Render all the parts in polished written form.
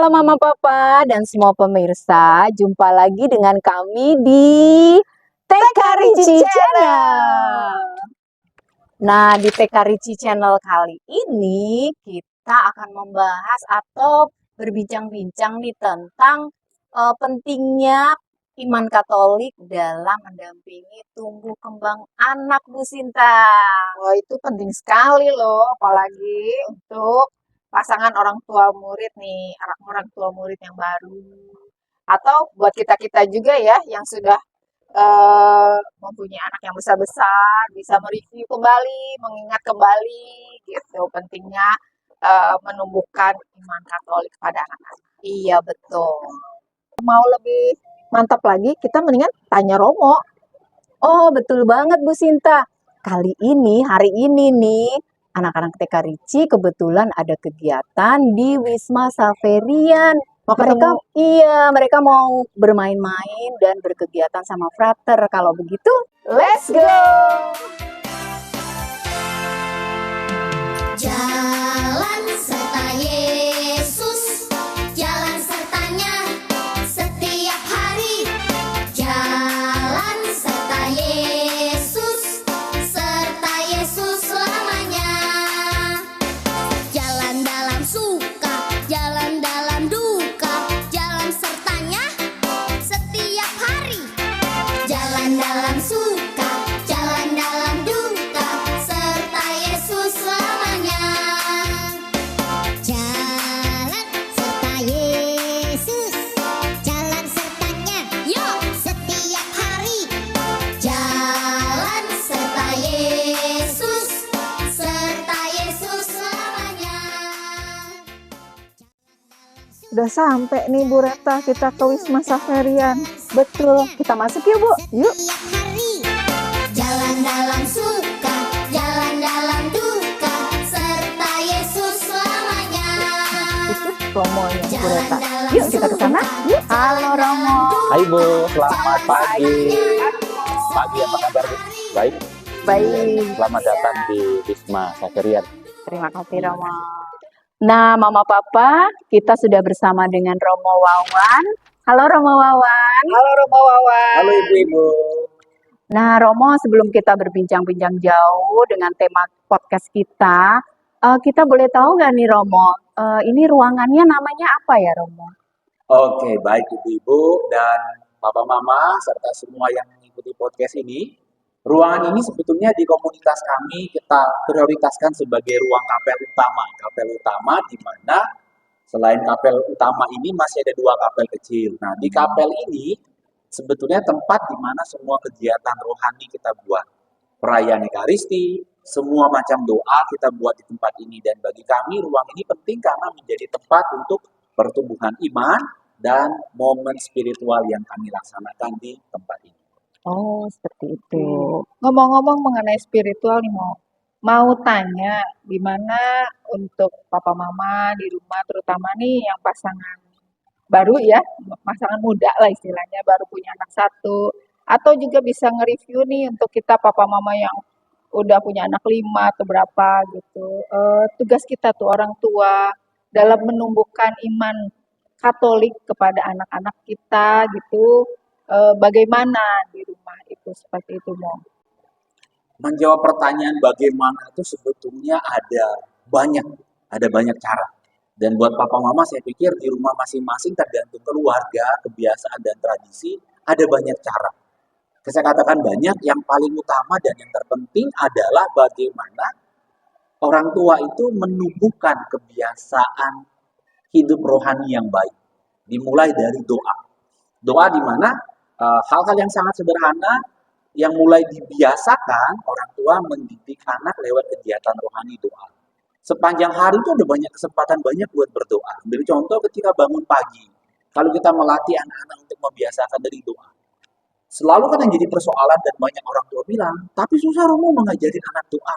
Halo Mama Papa dan semua pemirsa, jumpa lagi dengan kami di TK Ricci Channel. Nah, di TK Ricci Channel kali ini kita akan membahas atau berbincang-bincang nih tentang pentingnya iman Katolik dalam mendampingi tumbuh kembang anak, Bu Sinta. Wah, itu penting sekali loh, apalagi untuk pasangan orang tua murid nih, anak orang tua murid yang baru. Atau buat kita-kita juga ya, yang sudah mempunyai anak yang besar-besar, bisa mereview kembali, mengingat kembali, gitu. Pentingnya menumbuhkan iman Katolik pada anak-anak. Iya, betul. Mau lebih mantap lagi, kita mendingan tanya Romo. Oh, betul banget Bu Sinta. Hari ini nih, anak-anak TK Ricci kebetulan ada kegiatan di Wisma Saverian. Mereka mau bermain-main dan berkegiatan sama frater. Kalau begitu, let's go! Jalan serta Yesus, jalan sertanya setiap hari. Jalan serta Yesus selamanya. Jalan dalam suka, jalan dalam duka, jalan sertanya setiap hari. Jalan dalam suka, jalan dalam duka, serta Yesus selamanya. Jalan serta Yesus, jalan sertanya, yuk setiap hari. Jalan serta Yesus selamanya. Udah sampai nih Bu Reta, kita ke Wisma Saverian. Betul, kita masuk yuk Bu. Yuk. Setiap hari. Jalan dalam suka, jalan dalam duka, serta Yesus selamanya. Itu Romonya Bu Reta. Jalan Yuk kita ke sana. Yuk. Halo Romo. Hai Bu, selamat pagi. Pagi, apa kabar Bu? Baik. Baik. Selamat datang di Wisma Saverian. Terima kasih Romo. Nah, Mama Papa, kita sudah bersama dengan Romo Wawan. Halo Romo Wawan. Halo Romo Wawan. Halo Ibu-ibu. Nah, Romo, sebelum kita berbincang-bincang jauh dengan tema podcast kita boleh tahu nggak nih Romo, ini ruangannya namanya apa ya Romo? Oke, baik Ibu-ibu dan Papa Mama serta semua yang mengikuti podcast ini. Ruangan ini sebetulnya di komunitas kami kita prioritaskan sebagai ruang kapel utama. Kapel utama di mana selain kapel utama ini masih ada dua kapel kecil. Nah, di kapel ini sebetulnya tempat di mana semua kegiatan rohani kita buat. Perayaan Ekaristi, semua macam doa kita buat di tempat ini. Dan bagi kami ruang ini penting karena menjadi tempat untuk pertumbuhan iman dan momen spiritual yang kami laksanakan di tempat ini. Oh, seperti itu. Ngomong-ngomong mengenai spiritual nih, mau tanya gimana untuk papa mama di rumah, terutama nih yang pasangan baru ya, pasangan muda lah istilahnya, baru punya anak satu, atau juga bisa nge-review nih untuk kita papa mama yang udah punya anak 5 atau berapa gitu. Tugas kita tuh orang tua dalam menumbuhkan iman Katolik kepada anak-anak kita gitu. Bagaimana di rumah itu seperti itu Mo? Menjawab pertanyaan bagaimana itu sebetulnya ada banyak cara. Dan buat papa mama saya pikir di rumah masing-masing tergantung keluarga, kebiasaan dan tradisi ada banyak cara. Saya katakan banyak, yang paling utama dan yang terpenting adalah bagaimana orang tua itu menumbuhkan kebiasaan hidup rohani yang baik. Dimulai dari doa. Doa di mana hal-hal yang sangat sederhana yang mulai dibiasakan orang tua mendidik anak lewat kegiatan rohani doa. Sepanjang hari itu ada banyak kesempatan banyak buat berdoa. Ambil contoh ketika bangun pagi. Kalau kita melatih anak-anak untuk membiasakan dari doa. Selalu kan yang jadi persoalan dan banyak orang tua bilang, tapi susah Romo mengajarin anak doa.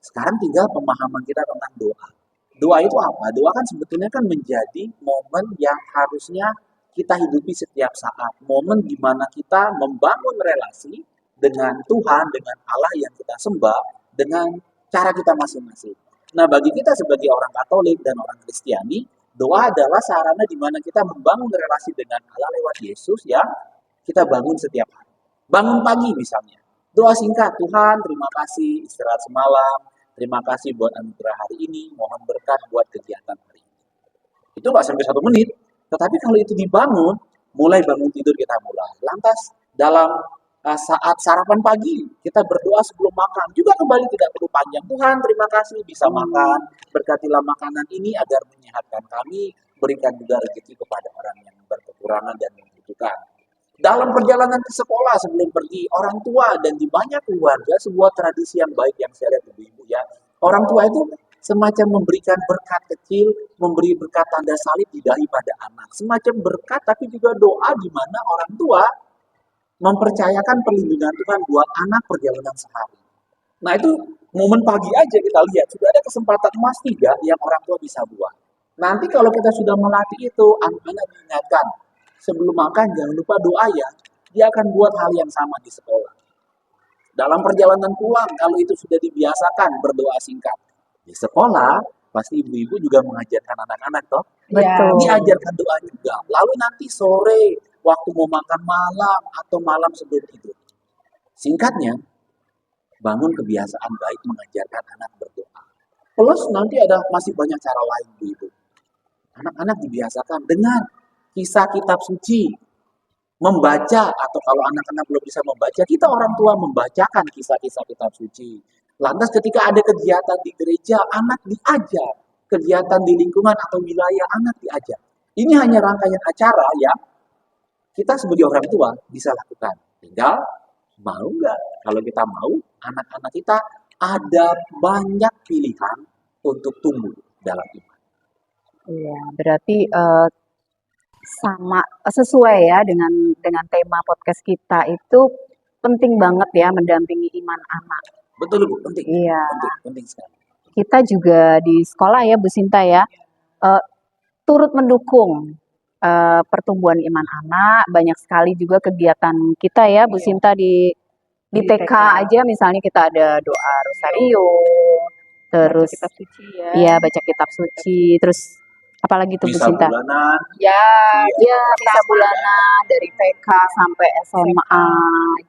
Sekarang tinggal pemahaman kita tentang doa. Doa itu apa? Doa kan sebetulnya kan menjadi momen yang harusnya kita hidupi setiap saat. Momen di mana kita membangun relasi dengan Tuhan, dengan Allah yang kita sembah, dengan cara kita masing-masing. Nah, bagi kita sebagai orang Katolik dan orang Kristiani, Doa adalah sarana di mana kita membangun relasi dengan Allah lewat Yesus yang kita bangun setiap hari. Bangun pagi misalnya. Doa singkat, Tuhan terima kasih istirahat semalam, terima kasih buat anugerah hari ini, mohon berkat buat kegiatan hari ini. Itu nggak sampai 1 menit, tetapi kalau itu dibangun, mulai bangun tidur kita mulai. Lantas dalam saat sarapan pagi, kita berdoa sebelum makan. Juga kembali tidak perlu panjang. Tuhan terima kasih bisa makan, berkatilah makanan ini agar menyehatkan kami, berikan juga rezeki kepada orang yang berkekurangan dan membutuhkan. Dalam perjalanan ke sekolah sebelum pergi, orang tua dan di banyak keluarga sebuah tradisi yang baik yang saya lihat ibu-ibu ya. Orang tua itu semacam memberikan berkat kecil, memberi berkat tanda salib di dahi pada anak. Semacam berkat tapi juga doa di mana orang tua mempercayakan perlindungan Tuhan buat anak perjalanan sehari. Nah itu momen pagi aja kita lihat, sudah ada kesempatan emas 3 yang orang tua bisa buat. Nanti kalau kita sudah melatih itu, anak-anak diingatkan, sebelum makan jangan lupa doa ya, dia akan buat hal yang sama di sekolah. Dalam perjalanan pulang, kalau itu sudah dibiasakan berdoa singkat. Di sekolah, pasti ibu-ibu juga mengajarkan anak-anak toh. Betul. Diajarkan doa juga. Lalu nanti sore, waktu mau makan malam atau malam sebelum tidur. Singkatnya, bangun kebiasaan baik mengajarkan anak berdoa. Plus nanti ada masih banyak cara lain ibu. Anak-anak dibiasakan dengan kisah kitab suci, membaca atau kalau anak-anak belum bisa membaca, kita orang tua membacakan kisah-kisah kitab suci. Lantas ketika ada kegiatan di gereja, anak diajar. Kegiatan di lingkungan atau wilayah, anak diajar. Ini hanya rangkaian acara yang kita sebagai orang tua bisa lakukan. Tinggal mau nggak? Kalau kita mau, anak-anak kita ada banyak pilihan untuk tumbuh dalam iman. Iya, berarti sama sesuai ya dengan tema podcast kita itu penting banget ya mendampingi iman anak. Betul Bu, penting. Iya. Penting sekali. Kita juga di sekolah ya Bu Sinta ya, turut mendukung pertumbuhan iman anak. Banyak sekali juga kegiatan kita ya Bu Sinta di TK aja misalnya kita ada doa rosario, terus Kitab suci ya. iya baca kitab suci, terus apalagi tuh Bu Bisa Sinta? bulanan, Ya, Iya, misa bulanan dari TK sampai SMA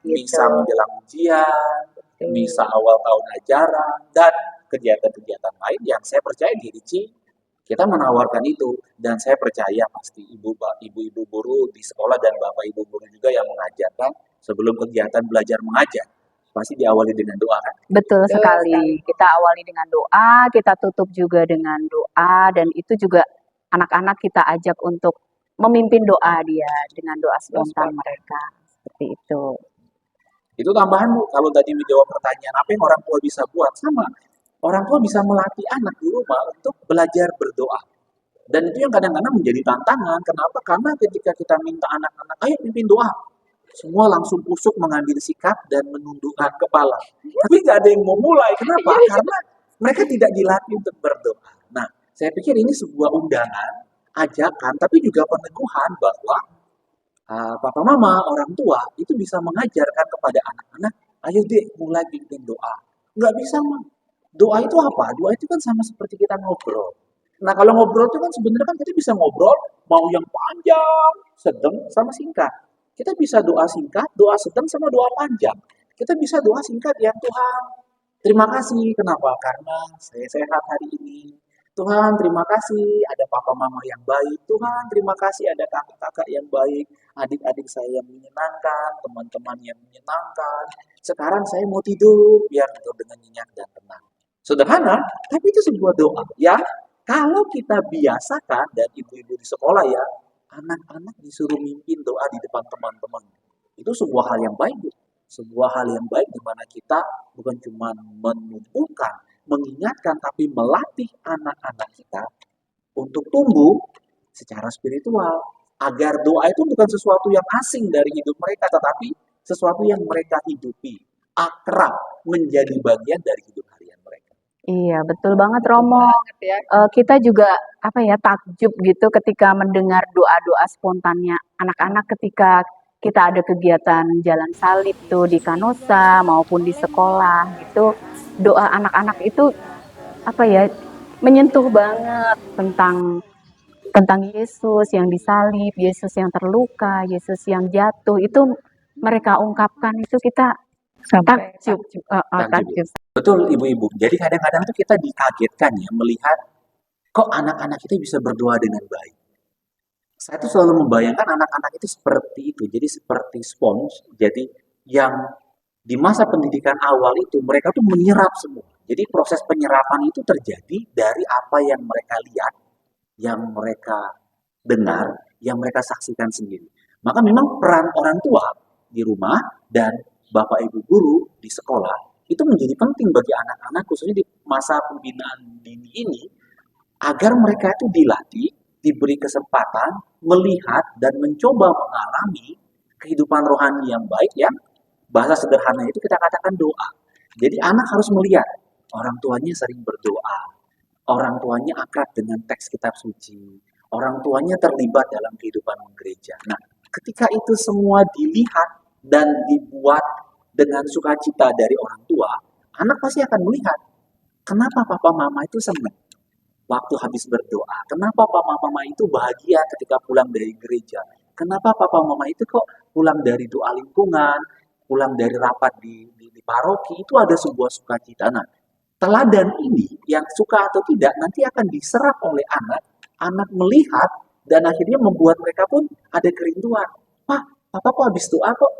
gitu. bisa menjelang ujian, betul. bisa awal tahun ajaran, dan kegiatan-kegiatan lain yang saya percaya di RICI kita menawarkan itu. Dan saya percaya pasti ibu-ibu guru di sekolah dan bapak ibu guru juga yang mengajarkan sebelum kegiatan belajar mengajar pasti diawali dengan doa kan? Betul Betul sekali. sekali. Kita awali dengan doa, kita tutup juga dengan doa, dan itu juga anak-anak kita ajak untuk memimpin doa dia dengan doa spontan mereka. Seperti itu. Itu tambahan Bu, kalau tadi menjawab pertanyaan apa yang orang tua bisa buat, sama. Orang tua bisa melatih anak di rumah untuk belajar berdoa. Dan itu yang kadang-kadang menjadi tantangan. Kenapa? Karena ketika kita minta anak-anak, ayo pimpin doa. Semua langsung kusuk mengambil sikap dan menundukkan kepala. Tapi nggak ada yang mau mulai. Kenapa? Karena mereka tidak dilatih untuk berdoa. Nah, saya pikir ini sebuah undangan, ajakan, tapi juga peneguhan bahwa papa mama, orang tua, itu bisa mengajarkan kepada anak-anak, ayo deh mulai pimpin doa. Nggak bisa mah. Doa itu apa? Doa itu kan sama seperti kita ngobrol. Nah kalau ngobrol itu kan sebenarnya kan kita bisa ngobrol, mau yang panjang, sedang, sama singkat. Kita bisa doa singkat, doa sedang, sama doa panjang. Kita bisa doa singkat ya Tuhan. Terima kasih. Kenapa? Karena saya sehat hari ini. Tuhan, terima kasih ada papa mama yang baik. Tuhan, terima kasih ada kakak-kakak yang baik. Adik-adik saya yang menyenangkan, teman-teman yang menyenangkan. Sekarang saya mau tidur biar tidur dengan nyenyak dan tenang. Sederhana, tapi itu sebuah doa. Ya, kalau kita biasakan dan ibu-ibu di sekolah ya, anak-anak disuruh mimpin doa di depan teman-teman. Itu sebuah hal yang baik, Bu. Sebuah hal yang baik di mana kita bukan cuma menumbuhkan, mengingatkan, tapi melatih anak-anak kita untuk tumbuh secara spiritual. Agar doa itu bukan sesuatu yang asing dari hidup mereka, tetapi sesuatu yang mereka hidupi, akrab, menjadi bagian dari hidup harian mereka. Iya, betul banget Romo. Banget ya. Kita juga takjub gitu ketika mendengar doa-doa spontannya anak-anak ketika kita ada kegiatan jalan salib tuh di Kanosa maupun di sekolah gitu. Doa anak-anak itu menyentuh banget tentang tentang Yesus yang disalib, Yesus yang terluka, Yesus yang jatuh, itu mereka ungkapkan, itu kita Sampai takjub, Takjub. takjub. Betul Ibu-ibu. Jadi kadang-kadang tuh kita dikagetkan ya melihat kok anak-anak kita bisa berdoa dengan baik. Saya tuh selalu membayangkan anak-anak itu seperti itu. Jadi seperti spons. Jadi yang di masa pendidikan awal itu mereka tuh menyerap semua. Jadi proses penyerapan itu terjadi dari apa yang mereka lihat, yang mereka dengar, yang mereka saksikan sendiri. Maka memang peran orang tua di rumah dan Bapak Ibu guru di sekolah itu menjadi penting bagi anak-anak khususnya di masa pembinaan dini ini agar mereka itu dilatih, diberi kesempatan melihat dan mencoba mengalami kehidupan rohani yang baik yang bahasa sederhana itu kita katakan doa. Jadi anak harus melihat orang tuanya sering berdoa, orang tuanya akrab dengan teks kitab suci, orang tuanya terlibat dalam kehidupan gereja. Nah, ketika itu semua dilihat dan dibuat dengan sukacita dari orang tua, anak pasti akan melihat kenapa papa mama itu senang waktu habis berdoa. Kenapa papa mama itu bahagia ketika pulang dari gereja? Kenapa papa mama itu kok pulang dari doa lingkungan, pulang dari rapat di paroki, itu ada sebuah sukacita. Nah, teladan ini yang suka atau tidak nanti akan diserap oleh anak. Anak melihat dan akhirnya membuat mereka pun ada kerinduan. Wah, papa kok habis doa kok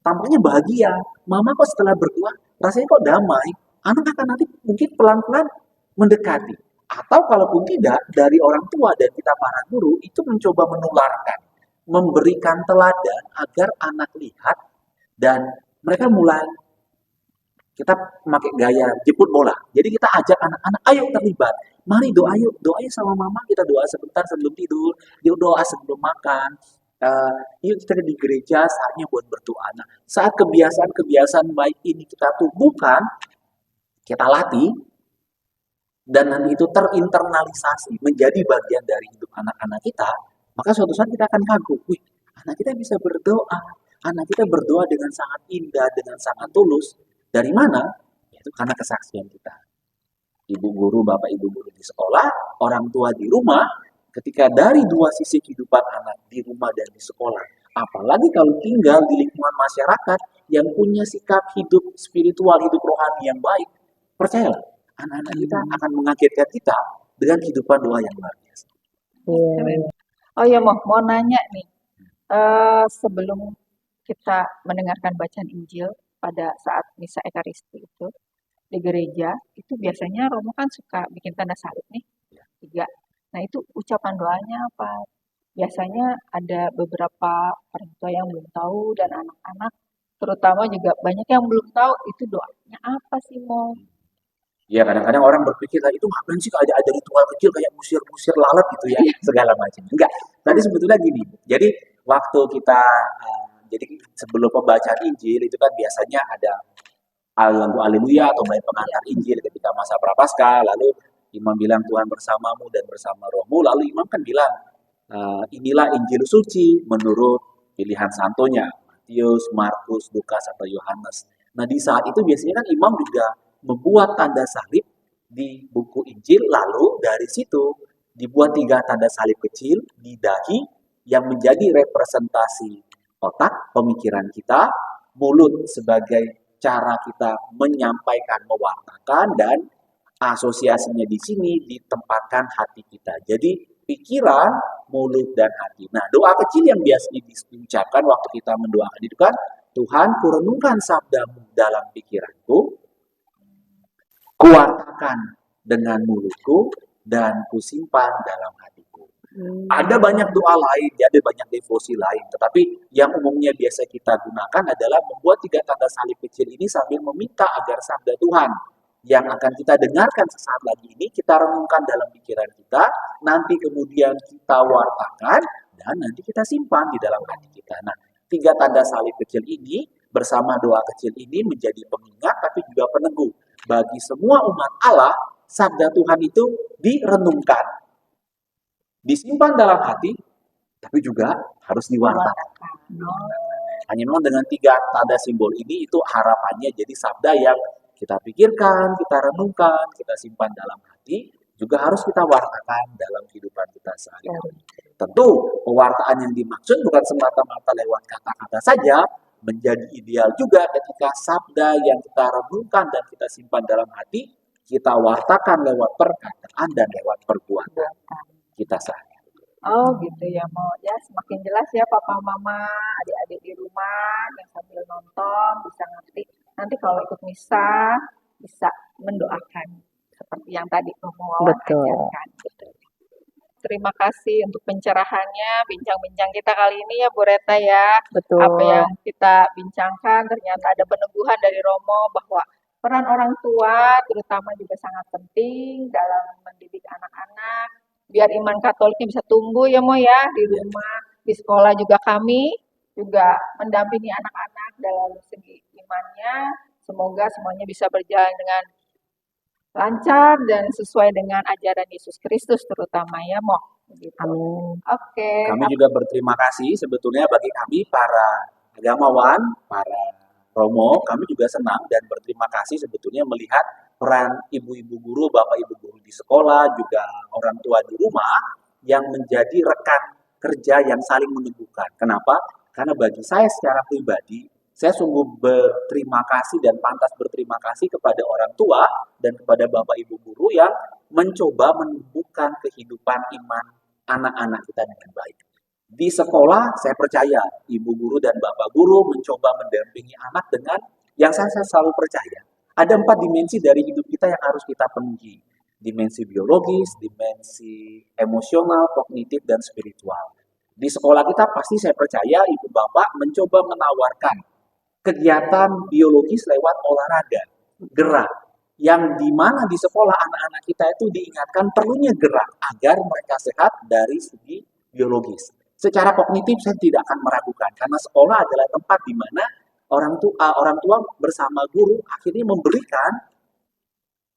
tampaknya bahagia. Mama kok setelah berdoa rasanya kok damai. Anak akan nanti mungkin pelan-pelan mendekati. Atau kalaupun tidak, dari orang tua dan kita para guru itu mencoba menularkan, memberikan teladan agar anak lihat dan mereka mulai, kita memakai gaya jemput bola. Jadi kita ajak anak-anak, ayo terlibat. Mari doa yuk, doa yuk sama mama, kita doa sebentar sebelum tidur, yuk doa sebelum makan. Yuk kita di gereja saatnya buat berdoa. Nah, saat kebiasaan-kebiasaan baik ini kita tumbuhkan, kita latih, dan nanti itu terinternalisasi menjadi bagian dari hidup anak-anak kita, maka suatu saat kita akan kagum, wih, anak kita bisa berdoa, anak kita berdoa dengan sangat indah, dengan sangat tulus. Dari mana? Yaitu karena kesaksian kita. Ibu guru, bapak ibu guru di sekolah, orang tua di rumah, ketika dari dua sisi kehidupan anak di rumah dan di sekolah, apalagi kalau tinggal di lingkungan masyarakat yang punya sikap hidup spiritual, hidup rohani yang baik, percayalah, anak-anak kita akan mengagetkan kita dengan kehidupan doa yang luar biasa. Oh ya, mau nanya nih, sebelum kita mendengarkan bacaan Injil pada saat misa Ekaristi itu di gereja, itu biasanya Romo kan suka bikin tanda salib nih, 3. Nah itu ucapan doanya apa? Biasanya ada beberapa orang tua yang belum tahu dan anak-anak terutama juga banyak yang belum tahu itu doanya apa sih, Mo? Ya kadang-kadang orang berpikir itu ngapain sih ada ritual kecil kayak musir-musir lalat gitu ya segala macam. Enggak. Tadi sebetulnya gini. Jadi waktu kita jadi sebelum pembacaan Injil itu kan biasanya ada lagu Haleluya atau baik pengantar Injil ketika masa Prapaskah, lalu imam bilang Tuhan bersamamu dan bersama rohmu, lalu imam kan bilang inilah Injil suci menurut pilihan santonya Matius, Markus, Lukas atau Yohanes. Nah di saat itu biasanya kan imam juga membuat tanda salib di buku Injil, lalu dari situ dibuat 3 tanda salib kecil di dahi yang menjadi representasi otak, pemikiran kita, mulut sebagai cara kita menyampaikan, mewartakan, dan asosiasinya di sini ditempatkan hati kita. Jadi pikiran, mulut, dan hati. Nah doa kecil yang biasanya diucapkan waktu kita mendoakan itu kan, Tuhan kurenungkan sabdamu dalam pikiranku, kuwartakan dengan mulutku, dan kusimpan dalam hatiku. Ada banyak doa lain, ada banyak devosi lain. Tetapi yang umumnya biasa kita gunakan adalah membuat 3 tanda salib kecil ini sambil meminta agar sabda Tuhan yang akan kita dengarkan sesaat lagi ini, kita renungkan dalam pikiran kita, nanti kemudian kita wartakan, dan nanti kita simpan di dalam hati kita. Nah, 3 tanda salib kecil ini bersama doa kecil ini menjadi pengingat tapi juga peneguh bagi semua umat Allah. Sabda Tuhan itu direnungkan, disimpan dalam hati, tapi juga harus diwartakan. Hanya memang dengan 3 tanda simbol ini itu harapannya jadi sabda yang kita pikirkan, kita renungkan, kita simpan dalam hati, juga harus kita wartakan dalam kehidupan kita sehari-hari. Tentu pewartaan yang dimaksud bukan semata-mata lewat kata-kata saja, menjadi ideal juga ketika sabda yang kita renungkan dan kita simpan dalam hati, kita wartakan lewat perkataan dan lewat perbuatan kita sehari-hari. Oh gitu ya, mau ya semakin jelas ya papa mama, adik-adik di rumah yang sambil nonton bisa ngerti. Nanti kalau ikut misa bisa mendoakan seperti yang tadi Romo Wawan Betul. ajarkan. Gitu. Terima kasih untuk pencerahannya, bincang-bincang kita kali ini ya Bu Reta ya. Betul. Apa yang kita bincangkan ternyata ada peneguhan dari Romo bahwa peran orang tua terutama juga sangat penting dalam mendidik anak-anak biar iman Katoliknya bisa tumbuh ya Mo ya di rumah, di sekolah juga kami juga mendampingi anak-anak dalam segi imannya. Semoga semuanya bisa berjalan dengan lancar dan sesuai dengan ajaran Yesus Kristus terutama ya Mo. Begitu. Amin. Oke, Kami juga berterima kasih sebetulnya bagi kami para agamawan, para Romo, kami juga senang dan berterima kasih sebetulnya melihat peran ibu-ibu guru, bapak ibu guru di sekolah, juga orang tua di rumah yang menjadi rekan kerja yang saling meneguhkan. Kenapa? Karena bagi saya secara pribadi, saya sungguh berterima kasih dan pantas berterima kasih kepada orang tua dan kepada bapak ibu guru yang mencoba menumbuhkan kehidupan iman anak-anak kita dengan baik. Di sekolah, saya percaya ibu guru dan bapak guru mencoba mendampingi anak dengan yang saya selalu percaya. Ada 4 dimensi dari hidup kita yang harus kita penuhi. Dimensi biologis, dimensi emosional, kognitif, dan spiritual. Di sekolah kita pasti saya percaya ibu bapak mencoba menawarkan kegiatan biologis lewat olahraga, gerak, yang dimana di sekolah anak-anak kita itu diingatkan perlunya gerak agar mereka sehat dari segi biologis. Secara kognitif saya tidak akan meragukan karena sekolah adalah tempat di mana orang tua bersama guru akhirnya memberikan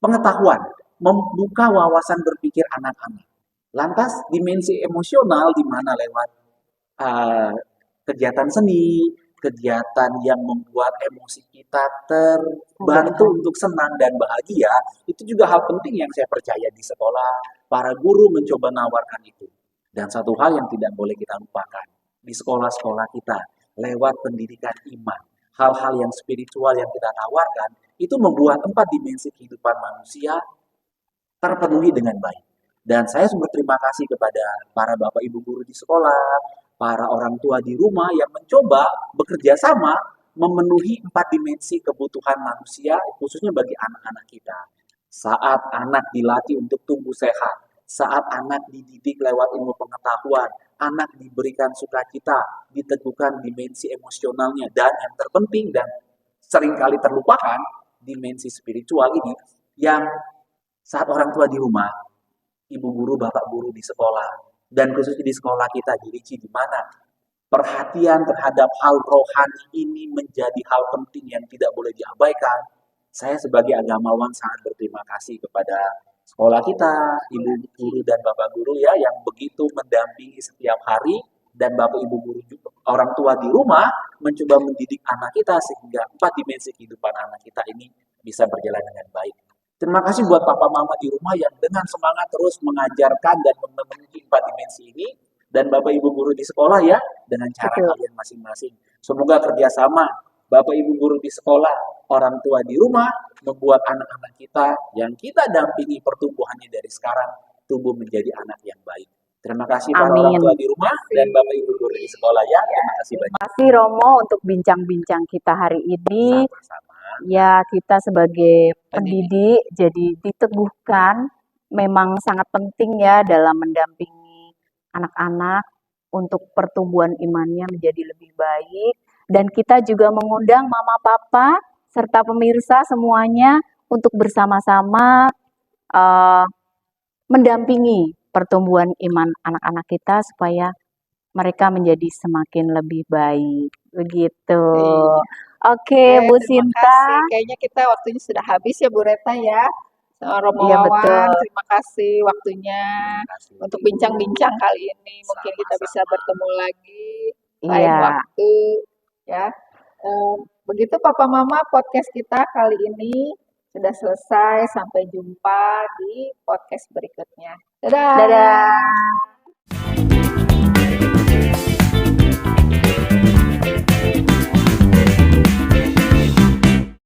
pengetahuan, membuka wawasan berpikir anak-anak. Lantas dimensi emosional di mana lewat kegiatan seni, kegiatan yang membuat emosi kita terbantu untuk senang dan bahagia, itu juga hal penting yang saya percaya di sekolah. Para guru mencoba menawarkan itu. Dan satu hal yang tidak boleh kita lupakan, di sekolah-sekolah kita, lewat pendidikan iman, hal-hal yang spiritual yang kita tawarkan, itu membuat 4 dimensi kehidupan manusia terpenuhi dengan baik. Dan saya berterima kasih kepada para bapak ibu guru di sekolah, para orang tua di rumah yang mencoba bekerja sama memenuhi 4 dimensi kebutuhan manusia, khususnya bagi anak-anak kita. Saat anak dilatih untuk tumbuh sehat, saat anak dididik lewat ilmu pengetahuan, anak diberikan sukacita, diteguhkan dimensi emosionalnya, dan yang terpenting dan seringkali terlupakan, dimensi spiritual ini, yang saat orang tua di rumah, ibu guru, bapak guru di sekolah, dan khususnya di sekolah kita di Ricci, di mana perhatian terhadap hal rohani ini menjadi hal penting yang tidak boleh diabaikan. Saya sebagai agamawan sangat berterima kasih kepada sekolah kita, ibu guru dan bapak guru ya, yang begitu mendampingi setiap hari, dan bapak ibu guru juga, orang tua di rumah mencoba mendidik anak kita sehingga 4 dimensi kehidupan anak kita ini bisa berjalan dengan baik. Terima kasih buat papa mama di rumah yang dengan semangat terus mengajarkan dan memenuhi 4 dimensi ini, dan bapak ibu guru di sekolah ya dengan cara kalian masing-masing. Semoga kerjasama bapak ibu guru di sekolah, orang tua di rumah membuat anak-anak kita yang kita dampingi pertumbuhannya dari sekarang tumbuh menjadi anak yang baik. Terima kasih para orang Amin. tua di rumah dan bapak ibu guru di sekolah ya. Terima kasih banyak. Terima kasih Romo untuk bincang-bincang kita hari ini. Sama-sama. Ya, kita sebagai pendidik jadi diteguhkan memang sangat penting ya dalam mendampingi anak-anak untuk pertumbuhan imannya menjadi lebih baik. Dan kita juga mengundang mama papa serta pemirsa semuanya untuk bersama-sama mendampingi pertumbuhan iman anak-anak kita supaya mereka menjadi semakin lebih baik. Begitu. Oke, Bu terima Sinta. kasih. Kayaknya kita waktunya sudah habis ya Bu Reta ya. Sama Romo Iya, Wawan, betul. terima kasih waktunya untuk bincang-bincang kali ini. Mungkin kita bisa bertemu lagi lain Iya. waktu ya. Begitu Papa Mama podcast kita kali ini. sudah selesai. Sampai jumpa di podcast berikutnya. Dadah. Dadah.